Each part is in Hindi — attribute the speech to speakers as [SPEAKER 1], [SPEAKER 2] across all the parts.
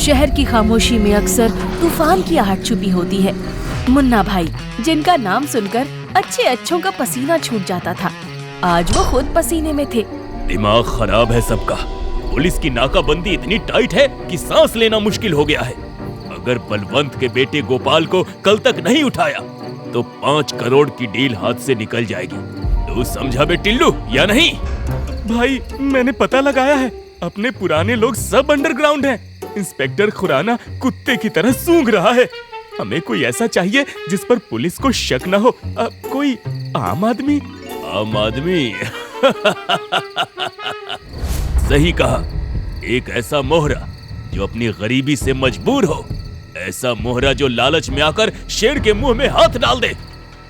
[SPEAKER 1] शहर की खामोशी में अक्सर तूफान की आहट छुपी होती है। मुन्ना भाई, जिनका नाम सुनकर अच्छों का पसीना छूट जाता था, आज वो खुद पसीने में थे।
[SPEAKER 2] दिमाग खराब है सबका। पुलिस की नाकाबंदी इतनी टाइट है कि सांस लेना मुश्किल हो गया है। अगर बलवंत के बेटे गोपाल को कल तक नहीं उठाया तो 5 करोड़ की डील हाथ से निकल जाएगी। तू समझा बे टिल्लू या नहीं?
[SPEAKER 3] भाई, मैंने पता लगाया है, अपने पुराने लोग सब अंडरग्राउंड हैं। इंस्पेक्टर खुराना कुत्ते की तरह सूंघ रहा है। हमें कोई ऐसा चाहिए जिस पर पुलिस को शक न हो। कोई आम आदमी।
[SPEAKER 2] आम आदमी? सही कहा। एक ऐसा मोहरा जो अपनी गरीबी से मजबूर हो, ऐसा मोहरा जो लालच में आकर शेर के मुंह में हाथ डाल दे।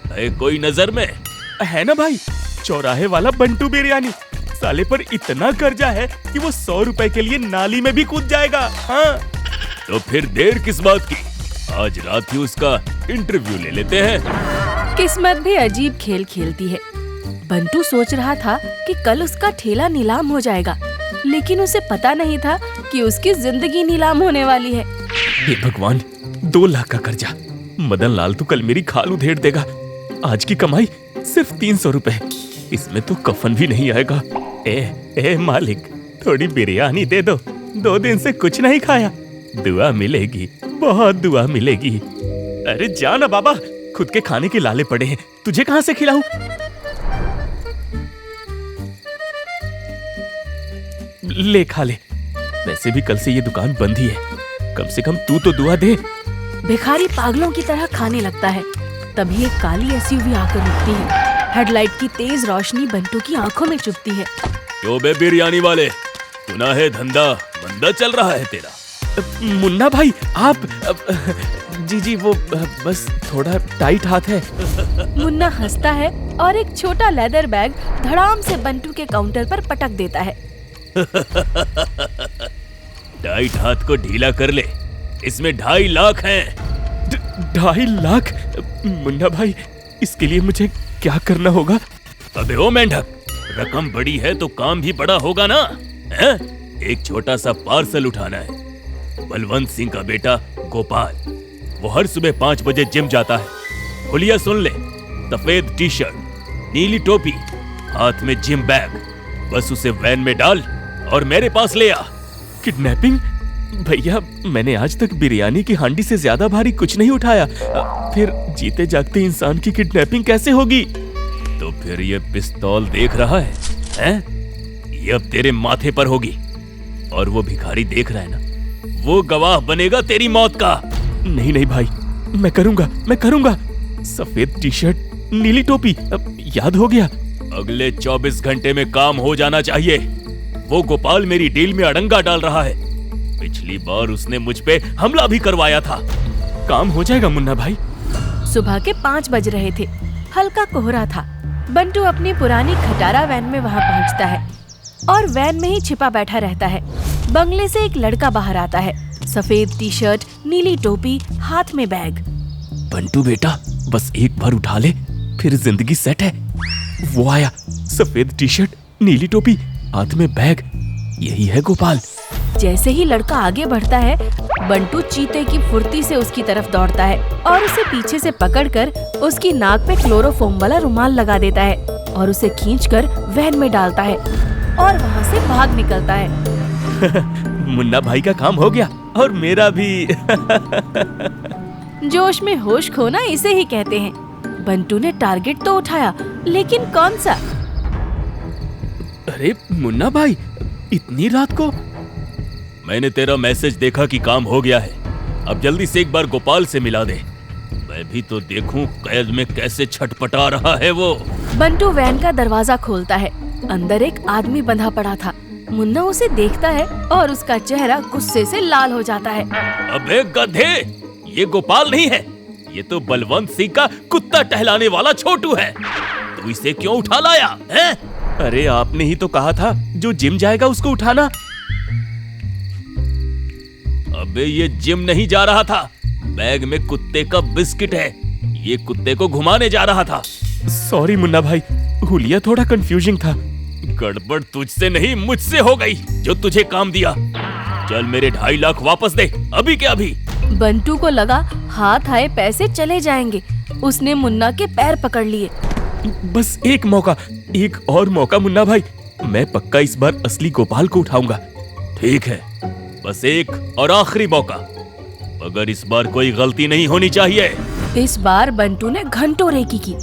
[SPEAKER 2] है कोई नजर में?
[SPEAKER 3] है ना भाई, चौराहे वाला बंटू बिरयानी। साले पर इतना कर्जा है कि वो 100 रुपए के लिए नाली में भी कूद जाएगा। हाँ,
[SPEAKER 2] तो फिर देर किस बात की? आज रात ही उसका इंटरव्यू ले लेते हैं।
[SPEAKER 1] किस्मत भी अजीब खेल खेलती है। बंटू सोच रहा था कि कल उसका ठेला नीलाम हो जाएगा, लेकिन उसे पता नहीं था कि उसकी जिंदगी नीलाम होने वाली है।
[SPEAKER 3] हे भगवान, 2 लाख का कर्जा। मदन लाल तो कल मेरी खाल उधेड़ देगा। आज की कमाई सिर्फ 300 रुपए। इसमें तो कफन भी नहीं आएगा। ए मालिक, थोड़ी बिरयानी दे दो। 2 दिन से कुछ नहीं खाया। दुआ मिलेगी, बहुत दुआ मिलेगी। अरे जाना बाबा, खुद के खाने के लाले पड़े हैं, तुझे कहां से खिलाऊं? ले खा ले। वैसे भी कल से ये दुकान बंद ही है। कम से कम तू तो दुआ दे।
[SPEAKER 1] भिखारी पागलों की तरह खाने लगता है। तभी एक काली एसयूवी आकर रुकती है। हेडलाइट की तेज रोशनी बंटू की आंखों में चुभती है।
[SPEAKER 2] क्यों बे बिरयानी वाले, सुना है धंधा मंदा चल रहा है तेरा?
[SPEAKER 3] मुन्ना भाई, आप जी वो बस थोड़ा टाइट हाथ है।
[SPEAKER 1] मुन्ना हंसता है और एक छोटा लेदर बैग धड़ाम से बंटू के काउंटर पर पटक देता है।
[SPEAKER 2] टाइट हाथ को ढीला कर ले, इसमें 2.5 लाख हैं।
[SPEAKER 3] 2.5 लाख? मुन्ना भाई, इसके लिए मुझे क्या करना होगा?
[SPEAKER 2] अबे ओ मेंढक, रकम बड़ी है तो काम भी बड़ा होगा ना? है? एक छोटा सा पार्सल उठाना है। बलवंत सिंह का बेटा गोपाल, वो हर सुबह 5 बजे जिम जाता है। हुलिया सुन ले, सफेद टी शर्ट, नीली टोपी, हाथ में जिम बैग। बस उसे वैन में डाल और मेरे पास ले आ।
[SPEAKER 3] किडनैपिंग? भैया, मैंने आज तक बिरयानी की हांडी से ज्यादा भारी कुछ नहीं उठाया। फिर जीते जागते इंसान की किडनैपिंग कैसे होगी?
[SPEAKER 2] तो फिर ये पिस्तौल देख रहा है, हैं? ये अब तेरे माथे पर होगी। और वो भिखारी देख रहा है ना, वो गवाह बनेगा तेरी मौत का।
[SPEAKER 3] नहीं भाई, मैं करूंगा। सफेद टी शर्ट, नीली टोपी, याद हो गया।
[SPEAKER 2] अगले 24 घंटे में काम हो जाना चाहिए। वो गोपाल मेरी डील में अड़ंगा डाल रहा है। पिछली बार उसने मुझ पे हमला भी करवाया था।
[SPEAKER 3] काम हो जाएगा मुन्ना भाई।
[SPEAKER 1] सुबह के 5 बज रहे थे। हल्का कोहरा था। बंटू अपनी पुरानी खटारा वैन में वहाँ पहुँचता है और वैन में ही छिपा बैठा रहता है। बंगले से एक लड़का बाहर आता है। सफेद टी शर्ट, नीली टोपी, हाथ में बैग।
[SPEAKER 3] बंटू बेटा, बस एक बार उठा ले, फिर जिंदगी सेट है। वो आया, सफेद टी शर्ट, नीली टोपी, हाथ में बैग। यही है गोपाल।
[SPEAKER 1] जैसे ही लड़का आगे बढ़ता है, बंटू चीते की फुर्ती से उसकी तरफ दौड़ता है और उसे पीछे से पकड़कर उसकी नाक पे क्लोरोफॉर्म वाला रुमाल लगा देता है और उसे खींचकर वैन में डालता है और वहाँ से भाग निकलता है।
[SPEAKER 3] मुन्ना भाई का काम हो गया और मेरा भी।
[SPEAKER 1] जोश में होश खोना इसे ही कहते हैं। बंटू ने टारगेट तो उठाया, लेकिन कौन सा?
[SPEAKER 3] अरे मुन्ना भाई, इतनी रात को?
[SPEAKER 2] मैंने तेरा मैसेज देखा कि काम हो गया है। अब जल्दी से एक बार गोपाल से मिला दे। मैं भी तो देखूं कैद में कैसे छटपटा रहा है वो।
[SPEAKER 1] बंटू वैन का दरवाजा खोलता है। अंदर एक आदमी बंधा पड़ा था। मुन्ना उसे देखता है और उसका चेहरा गुस्से से लाल हो जाता है।
[SPEAKER 2] अबे गधे, ये गोपाल नहीं है, ये तो बलवंत सिंह का कुत्ता टहलाने वाला छोटू है। तू इसे क्यों उठा लाया है?
[SPEAKER 3] अरे आपने ही तो कहा था जो जिम जाएगा उसको उठाना।
[SPEAKER 2] अबे ये जिम नहीं जा रहा था, बैग में कुत्ते का बिस्किट है। ये कुत्ते को घुमाने जा रहा था।
[SPEAKER 3] सॉरी मुन्ना भाई, हुलिया थोड़ा कंफ्यूजिंग था।
[SPEAKER 2] गड़बड़ तुझसे नहीं मुझसे हो गई जो तुझे काम दिया। चल मेरे 2.5 लाख वापस दे, अभी के अभी।
[SPEAKER 1] बंटू को लगा हाथ आए पैसे चले जाएंगे। उसने मुन्ना के पैर पकड़ लिए।
[SPEAKER 3] बस एक मौका, एक और मौका मुन्ना भाई, मैं पक्का इस बार असली गोपाल को उठाऊंगा।
[SPEAKER 2] ठीक है, बस एक और आखिरी मौका, मगर इस बार कोई गलती नहीं होनी चाहिए।
[SPEAKER 1] इस बार बंटू ने घंटों रेकी की।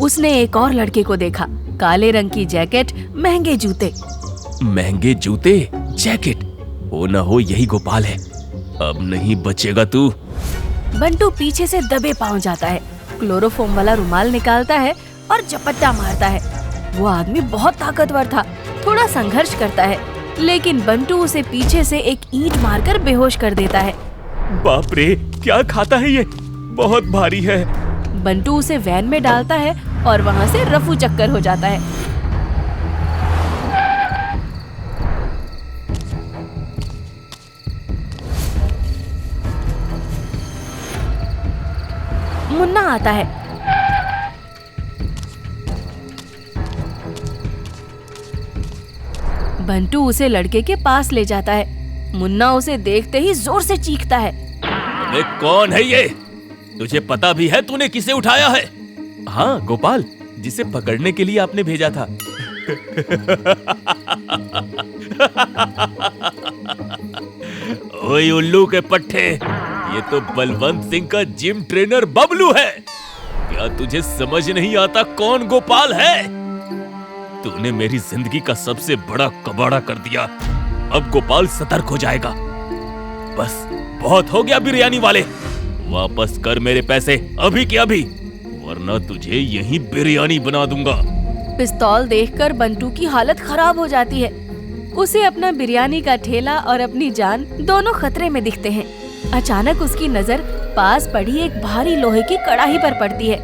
[SPEAKER 1] उसने एक और लड़के को देखा, काले रंग की जैकेट, महंगे जूते।
[SPEAKER 3] महंगे जूते, जैकेट, हो ना हो यही गोपाल है। अब नहीं बचेगा तू।
[SPEAKER 1] बंटू पीछे से दबे पांव जाता है, क्लोरोफॉर्म वाला रुमाल निकालता है और झपट्टा मारता है। वो आदमी बहुत ताकतवर था, थोड़ा संघर्ष करता है, लेकिन बंटू उसे पीछे से एक ईंट मारकर बेहोश कर देता है।
[SPEAKER 3] बाप रे, क्या खाता है ये, बहुत भारी है।
[SPEAKER 1] बंटू उसे वैन में डालता है और वहाँ से रफू चक्कर हो जाता है। मुन्ना आता है। बंटू उसे लड़के के पास ले जाता है। मुन्ना उसे देखते ही जोर से चीखता है।
[SPEAKER 2] अबे कौन है ये? तुझे पता भी है तूने किसे उठाया है?
[SPEAKER 3] हाँ गोपाल, जिसे पकड़ने के लिए आपने भेजा था।
[SPEAKER 2] ओए उल्लू के पट्टे, ये तो बलवंत सिंह का जिम ट्रेनर बबलू है। क्या तुझे समझ नहीं आता कौन गोपाल है? तूने मेरी जिंदगी का सबसे बड़ा कबाड़ा कर दिया। अब गोपाल सतर्क हो जाएगा। बस बहुत हो गया बिरयानी वाले, वापस कर मेरे पैसे अभी के अभी, वरना तुझे यहीं बिरयानी बना दूंगा।
[SPEAKER 1] पिस्तौल देखकर बंटू की हालत खराब हो जाती है। उसे अपना बिरयानी का ठेला और अपनी जान दोनों खतरे में दिखते हैं। अचानक उसकी नजर पास पड़ी एक भारी लोहे की कड़ाही पर पड़ती है।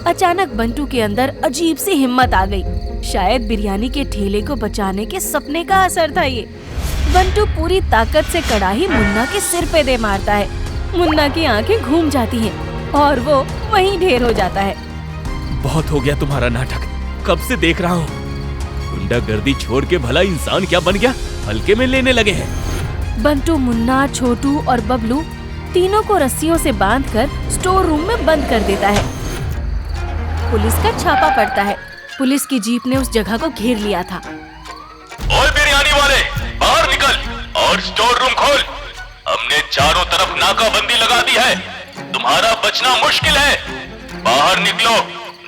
[SPEAKER 1] अचानक बंटू के अंदर अजीब सी हिम्मत आ गई। शायद बिरयानी के ठेले को बचाने के सपने का असर था ये। बंटू पूरी ताकत से कड़ाही मुन्ना के सिर पे दे मारता है। मुन्ना की आंखें घूम जाती हैं और वो वहीं ढेर हो जाता है।
[SPEAKER 3] बहुत हो गया तुम्हारा नाटक, कब से देख रहा हूँ। गुंडागर्दी छोड़ के भला इंसान क्या बन गया, हल्के में लेने लगे हैं।
[SPEAKER 1] बंटू मुन्ना, छोटू और बबलू तीनों को रस्सियों से बांधकर स्टोर रूम में बंद कर देता है। पुलिस का छापा पड़ता है। पुलिस की जीप ने उस जगह को घेर लिया था।
[SPEAKER 2] ओए बिरयानी वाले, बाहर निकल और स्टोर रूम खोल। हमने चारों तरफ नाकाबंदी लगा दी है, तुम्हारा बचना मुश्किल है। बाहर निकलो,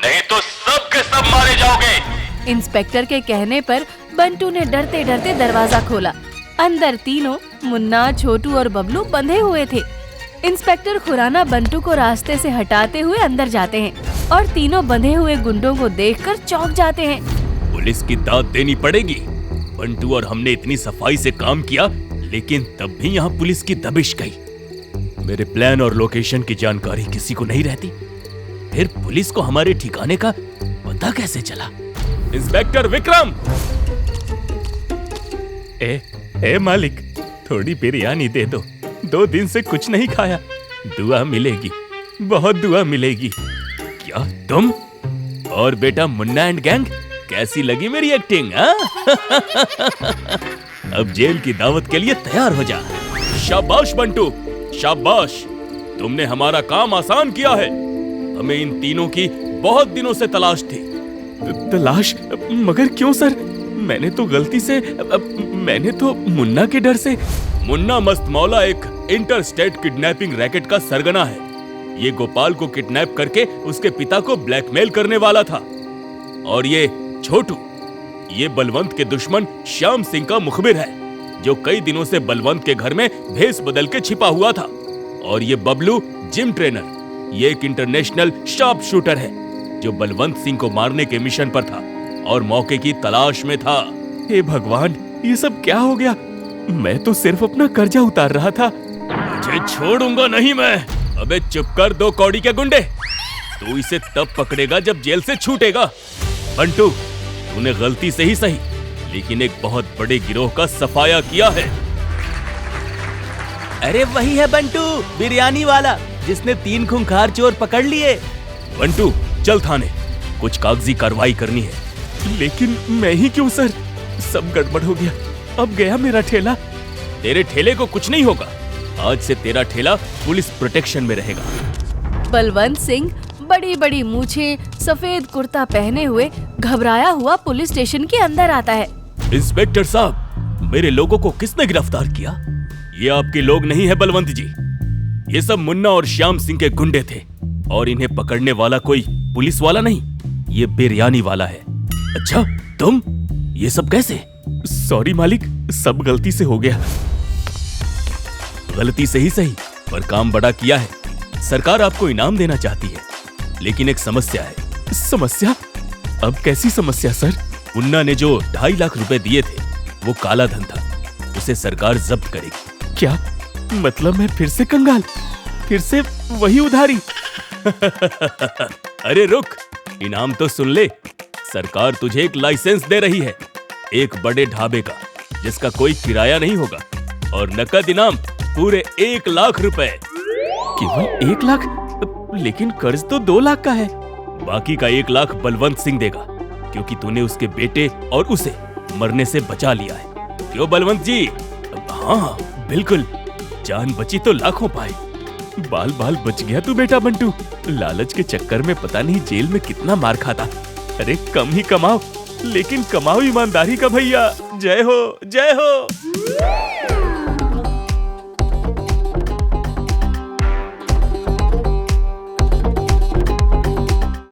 [SPEAKER 2] नहीं तो सब के सब मारे जाओगे।
[SPEAKER 1] इंस्पेक्टर के कहने पर बंटू ने डरते डरते दरवाजा खोला। अंदर तीनों, मुन्ना, छोटू और बबलू बंधे हुए थे। इंस्पेक्टर खुराना बंटू को रास्ते से हटाते हुए अंदर जाते हैं और तीनों बंधे हुए गुंडों को देखकर चौंक जाते हैं।
[SPEAKER 2] पुलिस की दाद देनी पड़ेगी। बंटू और हमने इतनी सफाई से काम किया, लेकिन तब भी यहाँ पुलिस की दबिश गई। मेरे प्लान और लोकेशन की जानकारी किसी को नहीं रहती, फिर पुलिस को हमारे ठिकाने का पता कैसे चला?
[SPEAKER 3] इंस्पेक्टर विक्रम! ए मालिक, थोड़ी बिरयानी दे दो, 2 दिन से कुछ नहीं खाया। दुआ मिलेगी, बहुत दुआ मिलेगी।
[SPEAKER 2] क्या तुम? और बेटा मुन्ना एंड गैंग, कैसी लगी मेरी एक्टिंग? अब जेल की दावत के लिए तैयार हो जा। शाबाश बंटू, शाबाश, तुमने हमारा काम आसान किया है। हमें इन तीनों की बहुत दिनों से तलाश थी।
[SPEAKER 3] तलाश? मगर क्यों सर? मैंने तो गलती से, मैंने तो मुन्ना के डर से।
[SPEAKER 2] मुन्ना मस्त मौला एक इंटरस्टेट किडनैपिंग रैकेट का सरगना है। ये गोपाल को किडनैप करके उसके पिता को ब्लैकमेल करने वाला था। और ये छोटू, ये बलवंत के दुश्मन श्याम सिंह का मुखबिर है, जो कई दिनों से बलवंत के घर में भेस बदल के छिपा हुआ था। और ये बबलू जिम ट्रेनर, ये एक इंटरनेशनल शार्प शूटर है, जो बलवंत सिंह को मारने के मिशन पर था और मौके की तलाश में था।
[SPEAKER 3] हे भगवान, ये सब क्या हो गया? मैं तो सिर्फ अपना कर्जा उतार रहा था।
[SPEAKER 2] तुझे छोड़ूंगा नहीं मैं। अबे चुप कर, 2 कौड़ी के गुंडे। तू इसे तब पकड़ेगा जब जेल से छूटेगा। बंटू, तूने गलती से ही सही, लेकिन एक बहुत बड़े गिरोह का सफाया किया है।
[SPEAKER 4] अरे वही है बंटू, बिरयानी वाला, जिसने 3 खूंखार चोर पकड़ लिए।
[SPEAKER 2] बंटू चल थाने, कुछ कागजी कार्रवाई करनी है।
[SPEAKER 3] लेकिन मैं ही क्यों सर? सब गड़बड़ हो गया, अब गया मेरा ठेला।
[SPEAKER 2] तेरे ठेले को कुछ नहीं होगा। आज से तेरा ठेला पुलिस प्रोटेक्शन में रहेगा।
[SPEAKER 1] बलवंत सिंह बड़ी बड़ी मूछें, सफेद कुर्ता पहने हुए घबराया हुआ पुलिस स्टेशन के अंदर आता है।
[SPEAKER 2] इंस्पेक्टर साहब, मेरे लोगों को किसने गिरफ्तार किया? ये आपके लोग नहीं है बलवंत जी। ये सब मुन्ना और श्याम सिंह के गुंडे थे और इन्हें पकड़ने वाला कोई पुलिस वाला नहीं, ये बिरयानी वाला है। अच्छा, तुम ये सब कैसे?
[SPEAKER 3] सॉरी मालिक, सब गलती से हो गया।
[SPEAKER 2] गलती से ही सही, पर काम बड़ा किया है। सरकार आपको इनाम देना चाहती है, लेकिन एक समस्या है।
[SPEAKER 3] समस्या? अब कैसी समस्या सर?
[SPEAKER 2] मुन्ना ने जो 2.5 लाख रुपए दिए थे वो काला धन था, उसे सरकार जब्त करेगी।
[SPEAKER 3] क्या मतलब? मैं फिर से कंगाल, फिर से वही उधारी?
[SPEAKER 2] अरे रुक, इनाम तो सुन ले। सरकार तुझे एक लाइसेंस दे रही है, एक बड़े ढाबे का, जिसका कोई किराया नहीं होगा, और नकद इनाम पूरे 1 लाख रुपए।
[SPEAKER 3] केवल 1 लाख? लेकिन कर्ज तो 2 लाख का है।
[SPEAKER 2] बाकी का 1 लाख बलवंत सिंह देगा, क्योंकि तूने उसके बेटे और उसे मरने से बचा लिया है। क्यों बलवंत जी? हाँ बिल्कुल, जान बची तो लाखों पाए।
[SPEAKER 3] बाल बाल बच गया तू बेटा बंटू। लालच के चक्कर में पता नहीं जेल में कितना मार खाता। अरे कम ही कमाओ, लेकिन कमाओ ईमानदारी का भैया। जय हो, जय हो।